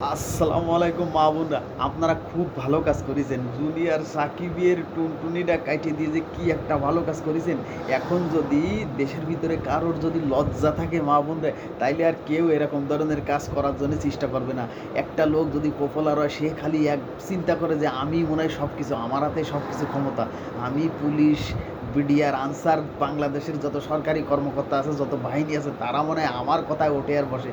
আসসালামু আলাইকুম মা বোনরা, আপনারা খুব ভালো কাজ করেছেন। জুনিয়র সাকিবের টুনটুনিটা কাইটে দিয়ে যে কি একটা ভালো কাজ করেছেন। এখন যদি দেশের ভিতরে কারোর যদি লজ্জা থাকে মা বোনরা, তাইলে আর কেউ এরকম ধরনের কাজ করার জন্য চেষ্টা করবে না। একটা লোক যদি পপুলার হয়, সে খালি এক চিন্তা করে যে আমি মনে হয় সব কিছু, আমার হাতে সব কিছু ক্ষমতা। আমি পুলিশ, বিডিআর, আনসার, বাংলাদেশের যত সরকারি কর্মকর্তা আছে, যত বাহিনী আছে, তারা মনে হয় আমার কথায় ওঠে আর বসে।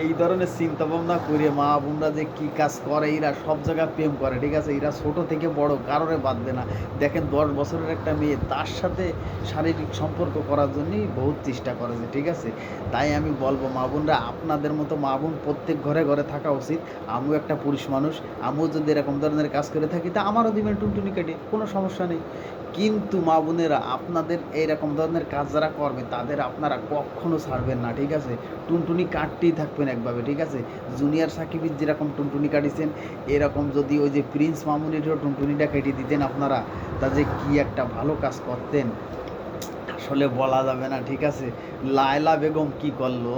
এই ধরনের চিন্তাভাবনা করে মা বোনরা যে কী কাজ করে, এরা সব জায়গায় প্রেম করে, ঠিক আছে? এরা ছোট থেকে বড় কারোরে বাঁধবে না। দেখেন 10 বছরের একটা মেয়ে, তার সাথে শারীরিক সম্পর্ক করার জন্যই বহুত চেষ্টা করেছে, ঠিক আছে? তাই আমি বলবো মা বোনরা, আপনাদের মতো মা বোন প্রত্যেক ঘরে ঘরে থাকা উচিত। আমিও একটা পুরুষ মানুষ, আমিও যদি এরকম ধরনের কাজ করে থাকি, তা আমারও দিবেন টুনটুনি কেটে, কোনো সমস্যা নেই। কিন্তু মা বোনেরা, আপনাদের এইরকম ধরনের কাজ যারা করবে, তাদের আপনারা কখনো ছাড়বেন না, ঠিক আছে? টুনটুনি কাটতেই থাকবেন একভাবে, ঠিক আছে? জুনিয়র সাকিবের যেরকম টুনটুনি কাটিয়েছেন, এরকম যদি ওই যে প্রিন্স মামুনেরও টুনটুনিটা কেটে দিতেন আপনারা, তা যে কী একটা ভালো কাজ করতেন, আসলে বলা যাবে না, ঠিক আছে? লায়লা বেগম কি করলো?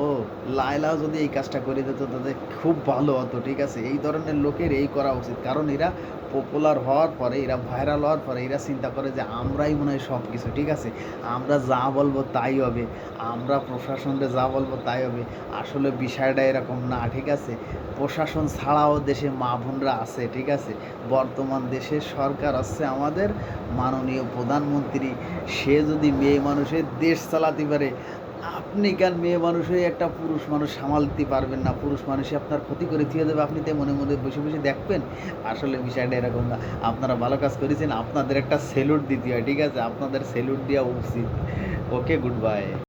লায়লাও যদি এই কাজটা করে দিত, তাদের খুব ভালো হতো, ঠিক আছে? এই ধরনের লোকের এই করা উচিত। কারণ এরা পপুলার হওয়ার পরে, এরা ভাইরাল হওয়ার পরে এরা চিন্তা করে যে আমরাই মনে হয় সব কিছু, ঠিক আছে? আমরা যা বলবো তাই হবে। আমরা প্রশাসনকে যা বলবো তাই হবে। আসলে বিষয়টা এরকম না, ঠিক আছে? প্রশাসন ছাড়াও দেশে মা বোনরা আছে, ঠিক আছে? বর্তমান দেশের সরকার হচ্ছে আমাদের মাননীয় প্রধানমন্ত্রী। সে যদি মেয়ে মানুষের দেশ চালাতে পারে, আপনি কেন মেয়ে মানুষ হয়ে একটা পুরুষ মানুষ সামালতে পারবেন না? পুরুষ মানুষই আপনার ক্ষতি করে থুয়ে দেবে, আপনি তাই মনে মনে বসে বসে দেখবেন? আসলে বিষয়টা এরকম না। আপনারা ভালো কাজ করেছেন, আপনাদের একটা সেলুট দিতে হয়, ঠিক আছে? আপনাদের সেলুট দেওয়া উচিত। ওকে, গুড বাই।